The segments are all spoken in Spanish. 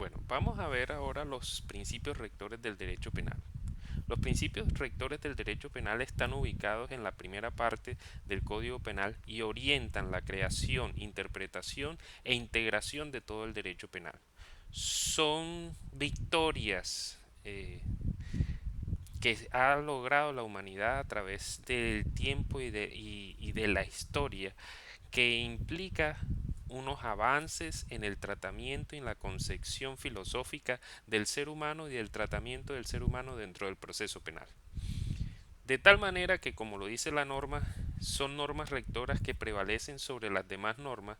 Bueno, vamos a ver ahora los principios rectores del derecho penal. Los principios rectores del derecho penal están ubicados en la primera parte del Código Penal y orientan la creación, interpretación e integración de todo el derecho penal. Son victorias que ha logrado la humanidad a través del tiempo y de la historia, que implica unos avances en el tratamiento y en la concepción filosófica del ser humano y del tratamiento del ser humano dentro del proceso penal. De tal manera que, como lo dice la norma, son normas rectoras que prevalecen sobre las demás normas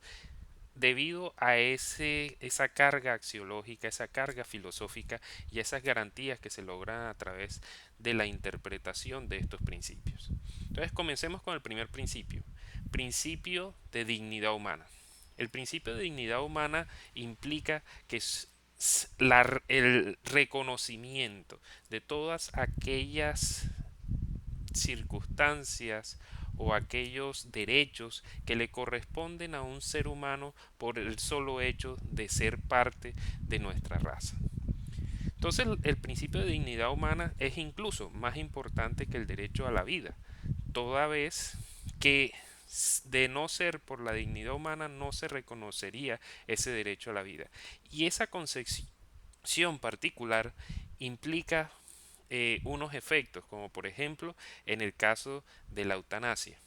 debido a esa carga axiológica, esa carga filosófica y esas garantías que se logran a través de la interpretación de estos principios. Entonces comencemos con el primer principio, principio de dignidad humana. El principio de dignidad humana implica que el reconocimiento de todas aquellas circunstancias o aquellos derechos que le corresponden a un ser humano por el solo hecho de ser parte de nuestra raza. Entonces el principio de dignidad humana es incluso más importante que el derecho a la vida, toda vez que de no ser por la dignidad humana no se reconocería ese derecho a la vida. Y esa concepción particular implica unos efectos, como por ejemplo en el caso de la eutanasia.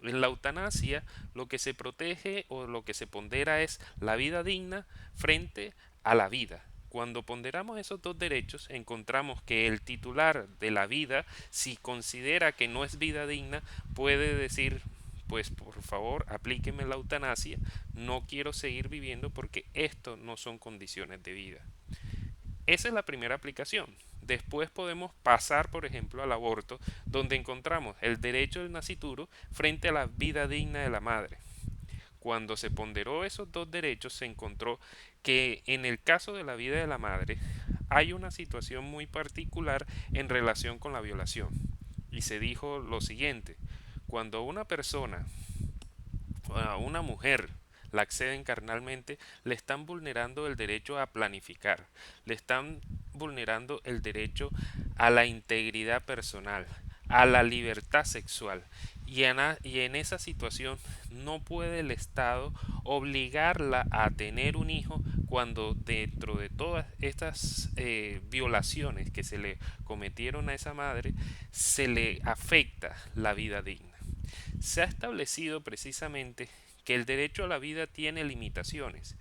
En la eutanasia lo que se protege o lo que se pondera es la vida digna frente a la vida. Cuando ponderamos esos dos derechos, encontramos que el titular de la vida, si considera que no es vida digna, puede decir, pues por favor, aplíqueme la eutanasia, no quiero seguir viviendo porque esto no son condiciones de vida. Esa es la primera aplicación. Después podemos pasar, por ejemplo, al aborto, donde encontramos el derecho del nascituro frente a la vida digna de la madre. Cuando se ponderó esos dos derechos, se encontró que en el caso de la vida de la madre hay una situación muy particular en relación con la violación. Y se dijo lo siguiente, cuando una persona, una mujer, la acceden carnalmente, le están vulnerando el derecho a planificar, le están vulnerando el derecho a la integridad personal, a la libertad sexual. Y en esa situación no puede el Estado obligarla a tener un hijo cuando dentro de todas estas violaciones que se le cometieron a esa madre se le afecta la vida digna. Se ha establecido precisamente que el derecho a la vida tiene limitaciones.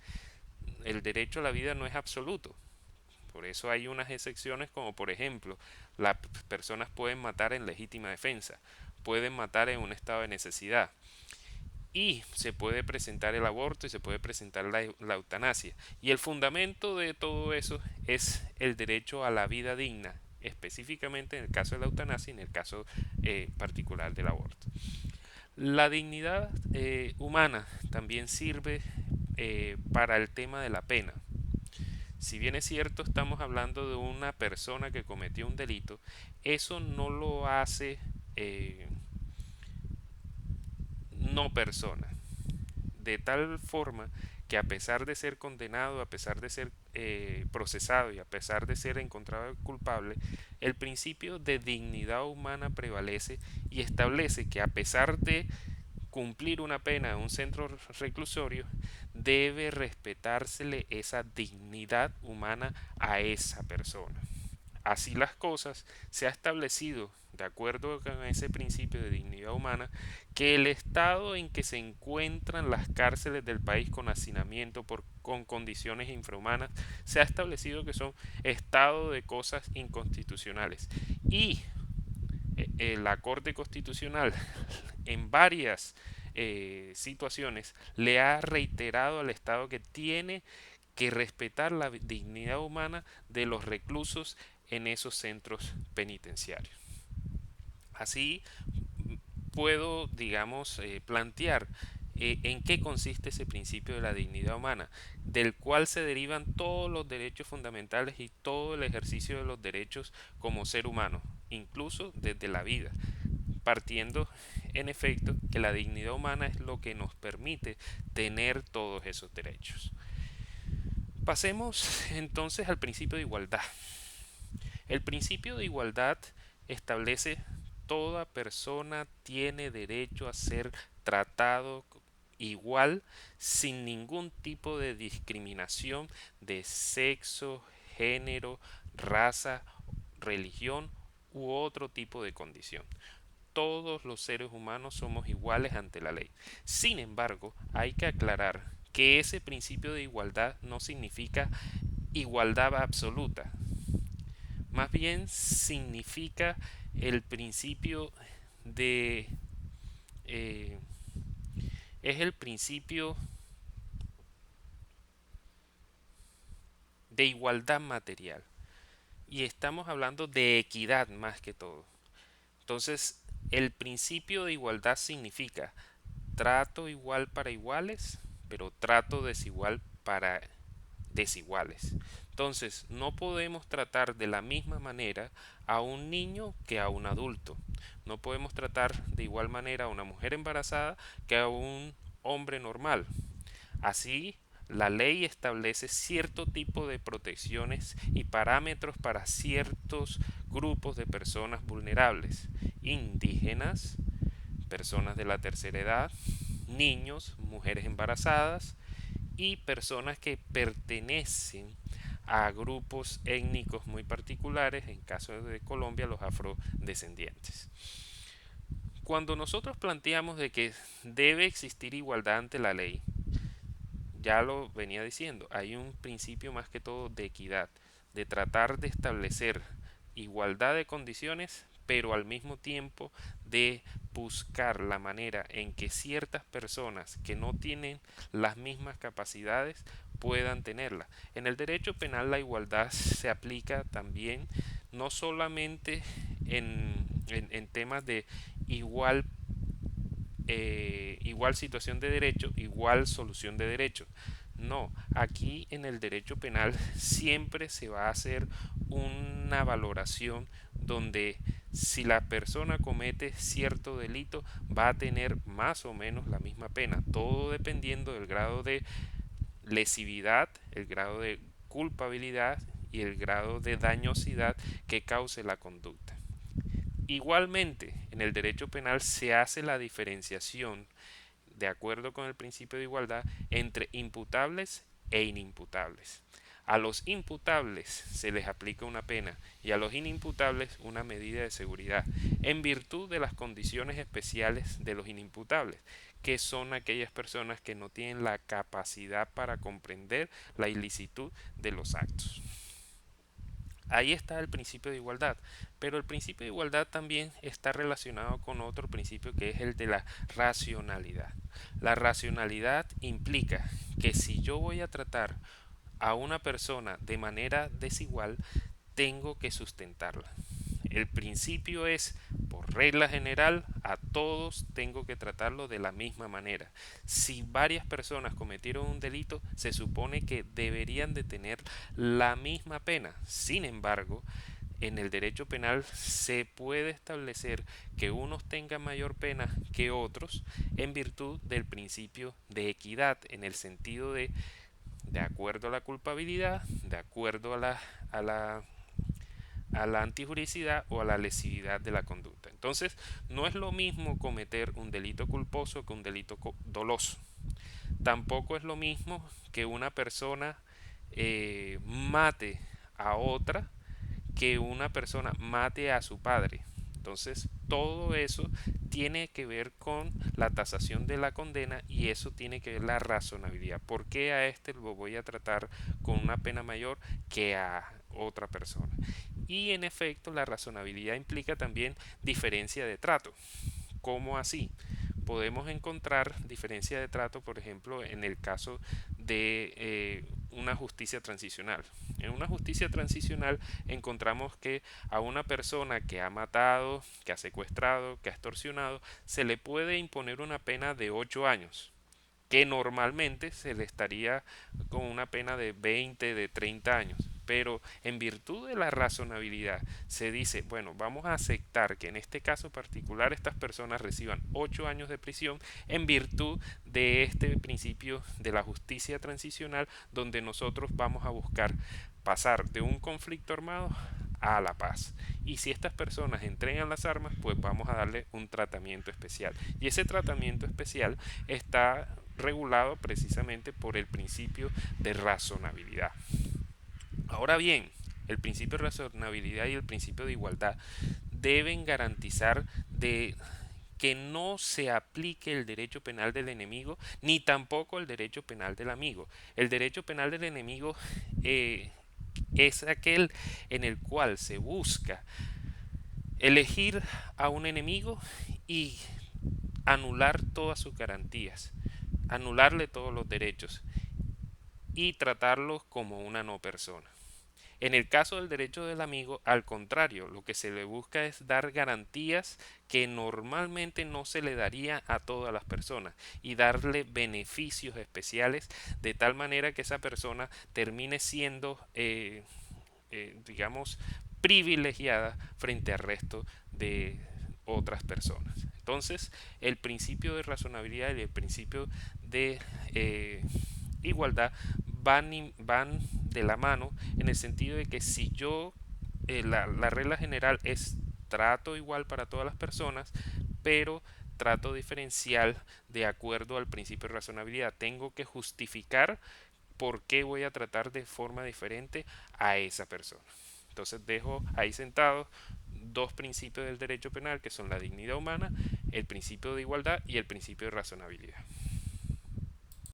El derecho a la vida no es absoluto. Por eso hay unas excepciones como por ejemplo, las personas pueden matar en legítima defensa, pueden matar en un estado de necesidad y se puede presentar el aborto y se puede presentar la eutanasia. Y el fundamento de todo eso es el derecho a la vida digna, específicamente en el caso de la eutanasia y en el caso particular del aborto. La dignidad humana también sirve para el tema de la pena. Si bien es cierto, estamos hablando de una persona que cometió un delito, eso no lo hace no persona. De tal forma que a pesar de ser condenado, a pesar de ser procesado y a pesar de ser encontrado culpable, el principio de dignidad humana prevalece y establece que a pesar de cumplir una pena en un centro reclusorio, debe respetársele esa dignidad humana a esa persona. Así las cosas, se ha establecido, de acuerdo con ese principio de dignidad humana, que el estado en que se encuentran las cárceles del país con hacinamiento con condiciones infrahumanas, se ha establecido que son estado de cosas inconstitucionales. Y la Corte Constitucional en varias situaciones le ha reiterado al Estado que tiene que respetar la dignidad humana de los reclusos en esos centros penitenciarios. Así puedo, digamos, plantear en qué consiste ese principio de la dignidad humana, del cual se derivan todos los derechos fundamentales y todo el ejercicio de los derechos como ser humano, incluso desde la vida, partiendo en efecto que la dignidad humana es lo que nos permite tener todos esos derechos. Pasemos entonces al principio de igualdad. El principio de igualdad establece toda persona tiene derecho a ser tratado igual sin ningún tipo de discriminación de sexo, género, raza, religión u otro tipo de condición. Todos los seres humanos somos iguales ante la ley. Sin embargo, hay que aclarar que ese principio de igualdad no significa igualdad absoluta, más bien significa el principio de... eh, es el principio de igualdad material. Y estamos hablando de equidad más que todo. Entonces, el principio de igualdad significa trato igual para iguales, pero trato desigual para desiguales. Entonces, no podemos tratar de la misma manera a un niño que a un adulto. No podemos tratar de igual manera a una mujer embarazada que a un hombre normal. Así, la ley establece cierto tipo de protecciones y parámetros para ciertos grupos de personas vulnerables, indígenas, personas de la tercera edad, niños, mujeres embarazadas y personas que pertenecen a grupos étnicos muy particulares, en caso de Colombia, los afrodescendientes. Cuando nosotros planteamos de que debe existir igualdad ante la ley, ya lo venía diciendo, hay un principio más que todo de equidad, de tratar de establecer igualdad de condiciones, pero al mismo tiempo de buscar la manera en que ciertas personas que no tienen las mismas capacidades puedan tenerla. En el derecho penal la igualdad se aplica también no solamente en temas de igual igual situación de derecho, igual solución de derecho. No, aquí en el derecho penal siempre se va a hacer una valoración donde si la persona comete cierto delito va a tener más o menos la misma pena, todo dependiendo del grado de lesividad, el grado de culpabilidad y el grado de dañosidad que cause la conducta. Igualmente, en el derecho penal se hace la diferenciación, de acuerdo con el principio de igualdad, entre imputables e inimputables. A los imputables se les aplica una pena y a los inimputables una medida de seguridad, en virtud de las condiciones especiales de los inimputables, que son aquellas personas que no tienen la capacidad para comprender la ilicitud de los actos. Ahí está el principio de igualdad, pero el principio de igualdad también está relacionado con otro principio que es el de la racionalidad. La racionalidad implica que si yo voy a tratar a una persona de manera desigual, tengo que sustentarla. El principio es, por regla general, a todos tengo que tratarlo de la misma manera. Si varias personas cometieron un delito, se supone que deberían de tener la misma pena. Sin embargo, en el derecho penal se puede establecer que unos tengan mayor pena que otros en virtud del principio de equidad, en el sentido de acuerdo a la culpabilidad, de acuerdo a la antijuricidad o a la lesividad de la conducta. Entonces, no es lo mismo cometer un delito culposo que un delito doloso. Tampoco es lo mismo que una persona mate a otra que una persona mate a su padre. Entonces, todo eso tiene que ver con la tasación de la condena y eso tiene que ver la razonabilidad. ¿Por qué a este lo voy a tratar con una pena mayor que a otra persona? Y en efecto, la razonabilidad implica también diferencia de trato. ¿Cómo así? Podemos encontrar diferencia de trato, por ejemplo, en el caso de una justicia transicional. En una justicia transicional encontramos que a una persona que ha matado, que ha secuestrado, que ha extorsionado, se le puede imponer una pena de 8 años, que normalmente se le estaría con una pena de 20, de 30 años. pero en virtud de la razonabilidad se dice, bueno, vamos a aceptar que en este caso particular estas personas reciban 8 años de prisión en virtud de este principio de la justicia transicional, donde nosotros vamos a buscar pasar de un conflicto armado a la paz. Y si estas personas entregan las armas, pues vamos a darle un tratamiento especial. Y ese tratamiento especial está regulado precisamente por el principio de razonabilidad. Ahora bien, el principio de razonabilidad y el principio de igualdad deben garantizar de que no se aplique el derecho penal del enemigo ni tampoco el derecho penal del amigo. El derecho penal del enemigo es aquel en el cual se busca elegir a un enemigo y anular todas sus garantías, anularle todos los derechos y tratarlos como una no persona. En el caso del derecho del amigo, al contrario, lo que se le busca es dar garantías que normalmente no se le daría a todas las personas y darle beneficios especiales de tal manera que esa persona termine siendo, digamos, privilegiada frente al resto de otras personas. Entonces, el principio de razonabilidad y el principio de igualdad van de la mano en el sentido de que si yo, la regla general es trato igual para todas las personas, pero trato diferencial de acuerdo al principio de razonabilidad. Tengo que justificar por qué voy a tratar de forma diferente a esa persona. Entonces dejo ahí sentados dos principios del derecho penal que son la dignidad humana, el principio de igualdad y el principio de razonabilidad.